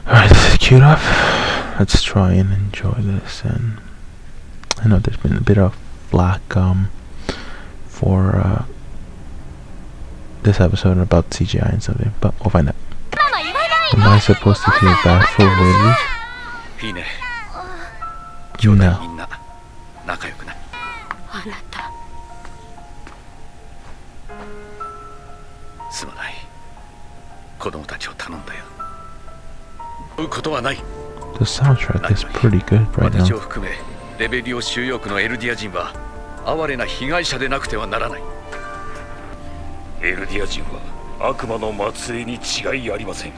Alright, this is queued up. Let's try and enjoy this. And I know there's been a bit of flack for this episode about CGI and something, but we'll find out. Am I supposed to feel bad for Willie? No. すまない。子供たちを頼んだよ。追うことはない。 The soundtrack is pretty good right 私 now. を含めレベリオ収容区のエルディア人は哀れな被害者でなくてはならない。エルディア人は悪魔の末裔に違いありません。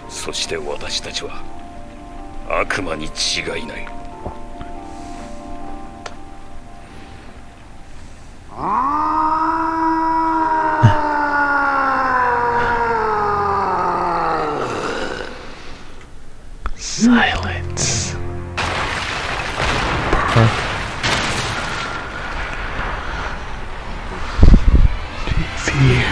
そして私たちは悪魔に違いない。Silence. Perfect. Fear.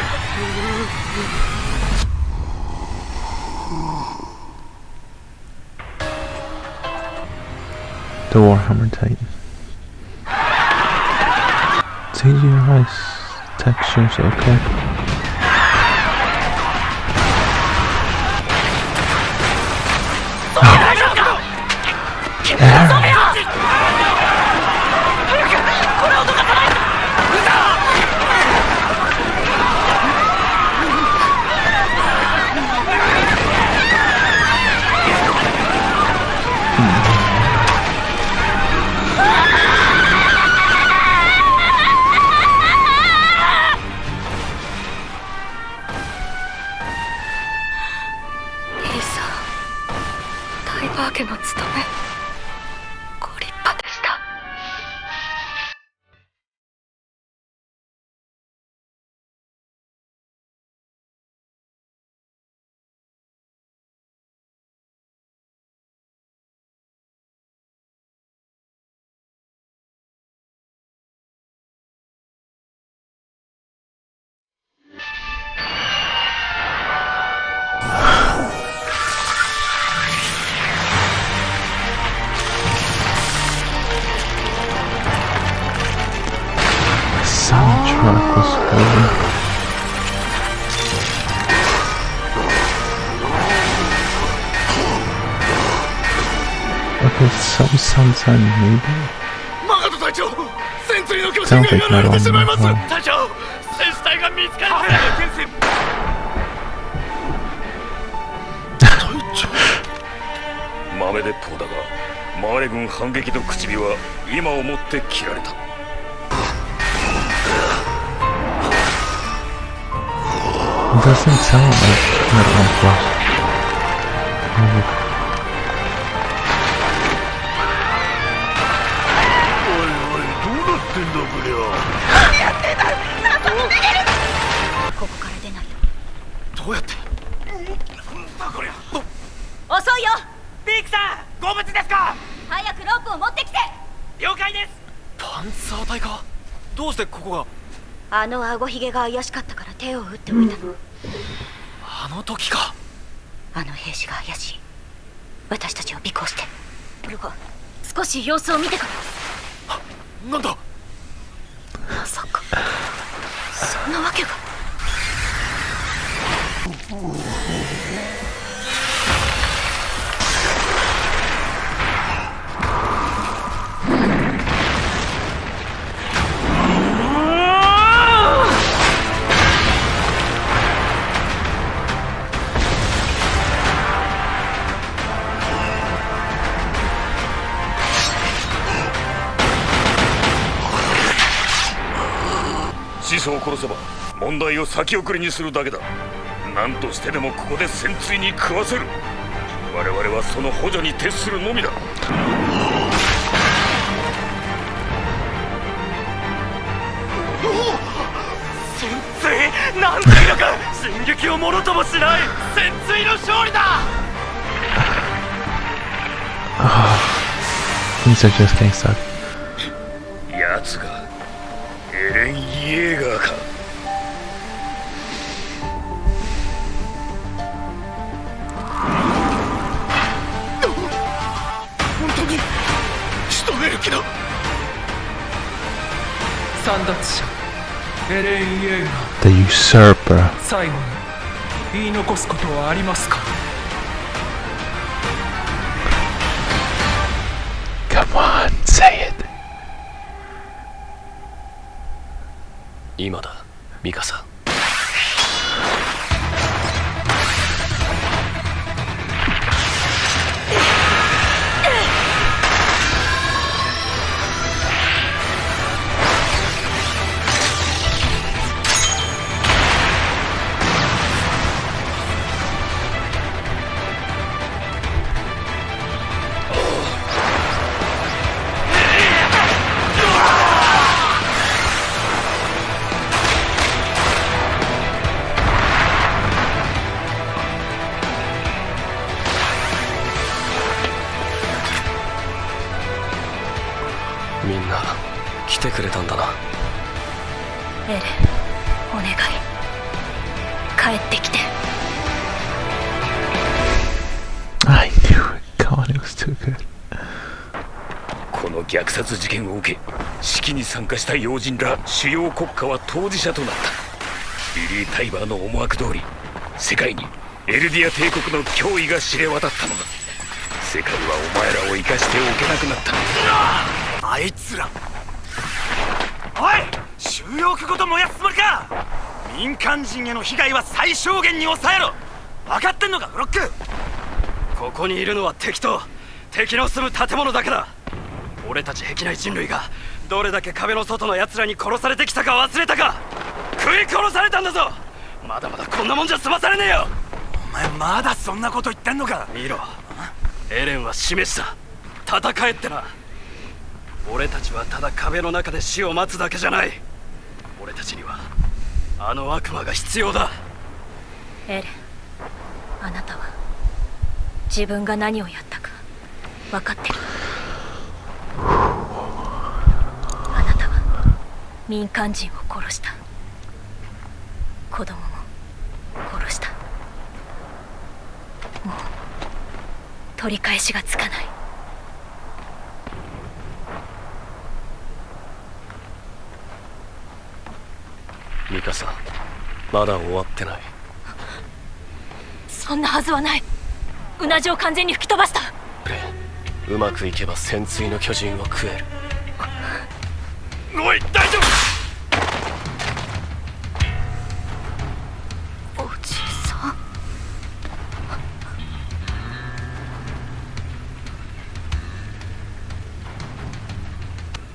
The Warhammer Titan. CGI textures, okay. Soundtrack was heavy. Okay, some sunshine maybe? Sounds like not on the 豆鉄砲だが、マーレ軍反撃の口火は今をもって切られた。It doesn't sound like metal flash.始祖を殺せば問題を先送りにするだけだ。何としてでもここで戦鎚に食わせる。我々はその補助に徹するのみだ。戦鎚なんていうのか。進撃をもろともしない。戦鎚の勝利だ。These are just getting stuck. 奴がエレン・イエーガーか。撃の簒奪者エレン・イエーガ The usurper. ー、最後に言い残すことはありますか？ Come on, say it. 今だミカサ。みんな来てくれたんだな。エレン、お願い帰ってきて。 I knew it. God, it was too good. この虐殺事件を受け式に参加した要人ら主要国家は当事者となった。リリー・タイバーの思惑通り世界にエルディア帝国の脅威が知れ渡ったのだ。世界はお前らを生かしておけなくなった。あいつら、おい、収容区ごと燃やすつもりか。民間人への被害は最小限に抑えろ。分かってんのかフロック。ここにいるのは敵と敵の住む建物だけだ。俺たち壁内人類がどれだけ壁の外の奴らに殺されてきたか忘れたか。食い殺されたんだぞ。まだまだこんなもんじゃ済まされねえよ。お前まだそんなこと言ってんのか。見ろ、エレンは示した。戦えってな。俺たちはただ壁の中で死を待つだけじゃない。俺たちにはあの悪魔が必要だ。エレン、あなたは自分が何をやったか分かってる。あなたは民間人を殺した。子供も殺した。もう取り返しがつかない。ミカサ、まだ終わってない。そんなはずはない。うなじを完全に吹き飛ばした。うまくいけば潜水の巨人を食える。おい、大丈夫。おじいさん。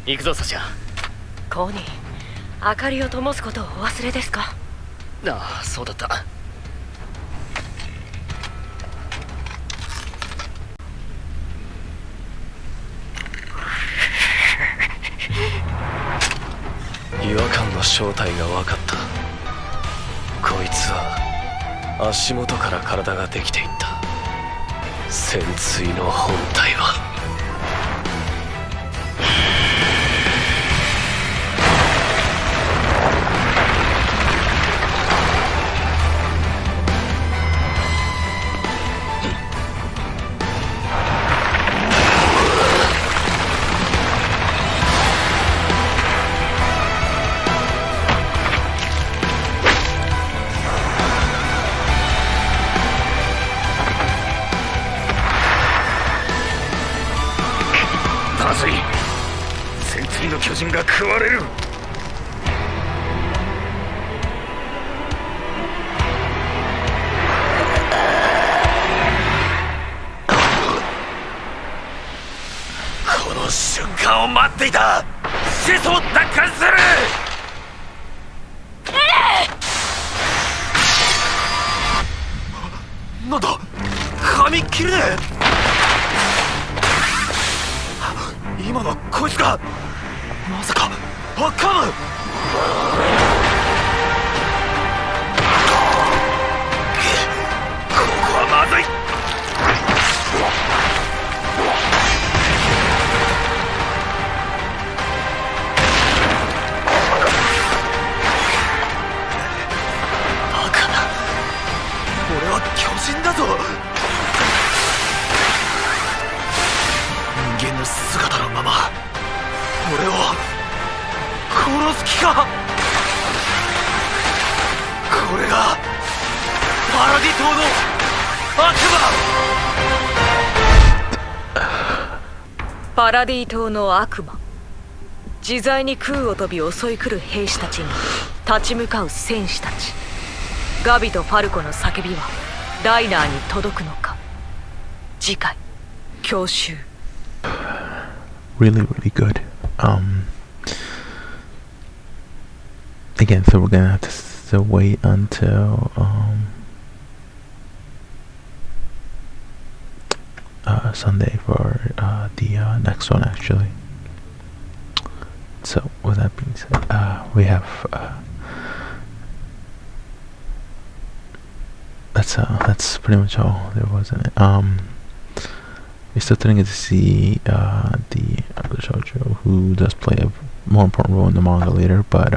行くぞサシャ。コニー、明かりを灯すことをお忘れですか？ああ、そうだった。違和感の正体が分かった。こいつは足元から体ができていった。潜水の本体はまずい。潜水の巨人が食われる。この瞬間を待っていた。始祖を奪還する。なんだ、髪切れねえ。今のはこいつか。まさかアカム。ここはまずい。バカな、俺は巨人だぞ。人間の姿のままか。これがパラディ島の悪魔。パラディ島の悪魔。自在に空を飛び襲い来る兵士たちに立ち向かう戦士たち。ガビとファルコの叫びはライナーに届くのか。次回教習。 Really, really good. Again, so we're gonna have to still wait until Sunday for the next one, actually. So with that being said, we have that's pretty much all there was in it. We're still getting to see the other shoujo, who does play a more important role in the manga later, but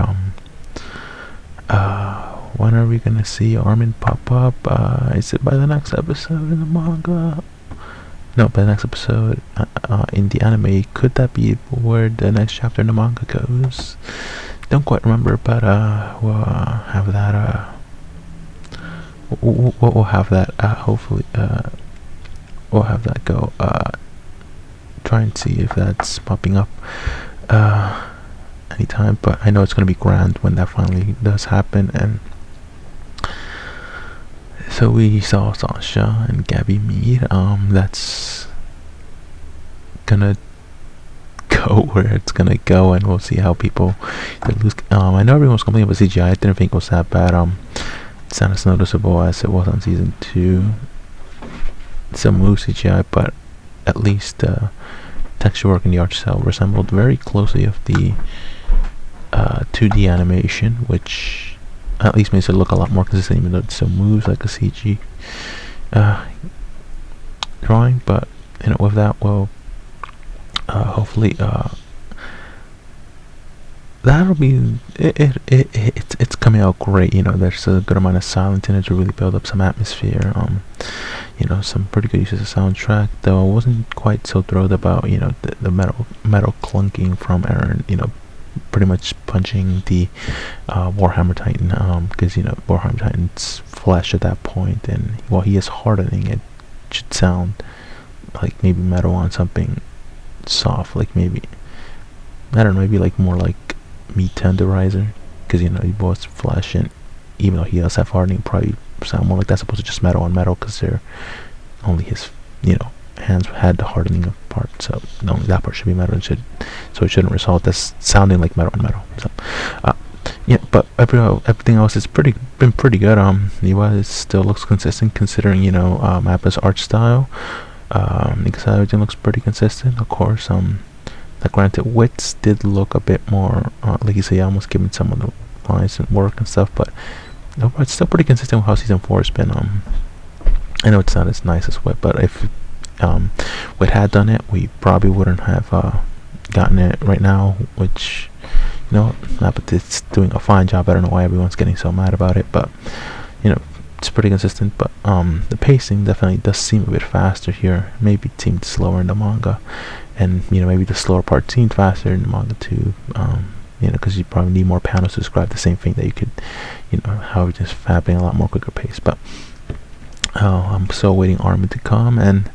when are we gonna see Armin pop up? Is it by the next episode in the manga? No, by the next episode in the anime. Could that be where the next chapter in the manga goes? Don't quite remember, but we'll have that. We'll have that. Hopefully, we'll have that go. Try and see if that's popping up anytime. But I know it's gonna be grand when that finally does happen. And so we saw Sasha and Gabby meet. That's gonna go where it's gonna go, and we'll see how people lose. I know everyone's complaining about CGI. I didn't think it was that bad. It's not as noticeable as it was on season 2. Some move CGI, but at least texture work in the art style resembled very closely of the 2D animation, which at least makes it look a lot more consistent, even though it still moves like a CG drawing. But with that, we'll hopefully that'll be it's coming out great. There's a good amount of silence in it to really build up some atmosphere. Some pretty good uses of soundtrack, though I wasn't quite so thrilled about the metal clunking from Eren, pretty much punching the Warhammer Titan, because Warhammer Titan's flesh at that point, and while he is hardening, it should sound like maybe metal on something soft, like maybe, I don't know, maybe like more like meat tenderizer, because he boils flesh, and even though he does have hardening, probably sound more like that's supposed to just metal on metal, because they're only his hands had the hardening part, so only that part should be metal, so it shouldn't result as sounding like metal on metal. So but everything else has been pretty good. Iwa still looks consistent, considering Mappa's art style. Everything looks pretty consistent, of course. Granted, Wits did look a bit more like you say, almost given some of the lines and work and stuff, but overall it's still pretty consistent with how season 4 has been. I know it's not as nice as Wit, but if Wit had done it, we probably wouldn't have gotten it right now, which but it's doing a fine job. I don't know why everyone's getting so mad about it, but it's pretty consistent. But the pacing definitely does seem a bit faster here. Maybe it seemed slower in the manga, and maybe the slower part seemed faster in the manga too. Because you probably need more panels to describe the same thing that you could, how it's just happening a lot more quicker pace. But I'm still waiting Armin to come, and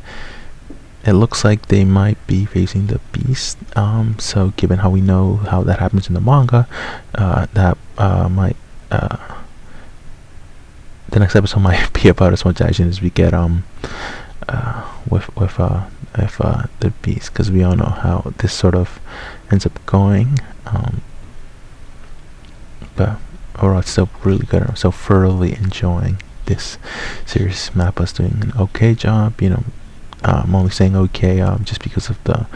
it looks like they might be facing the Beast. So given how we know how that happens in the manga, that might the next episode might be about as much action as we get with the Beast, because we all know how this sort of ends up going. But overall, it's still really good. I'm so thoroughly enjoying this series. Mappa's doing an okay job. I'm only saying okay just because of the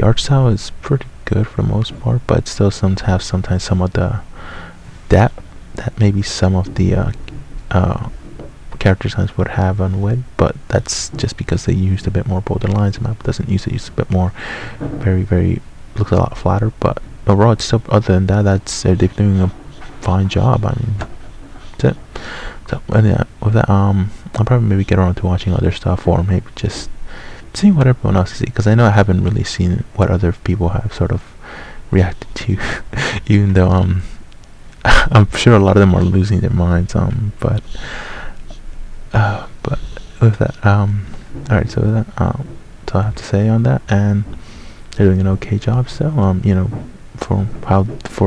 art style is pretty good for the most part, but still sometimes some of the depth that maybe some of the character designs would have on Wit, but that's just because they used a bit more bolder lines. Mappa doesn't use a bit more, very, very, looks a lot flatter, but overall it's still, other than that, they're doing a fine job. I mean, that's it. So with that, I'll probably maybe get around to watching other stuff, or maybe just seeing what everyone else sees, because I know I haven't really seen what other people have sort of reacted to, even though I'm sure a lot of them are losing their minds. But with that, alright. So with that, that's all I have to say on that, and they're doing an okay job still. You know, for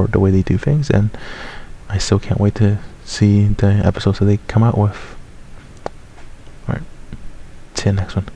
the way they do things, and I still can't wait to see the episodes that they come out with. Alright, see you next one.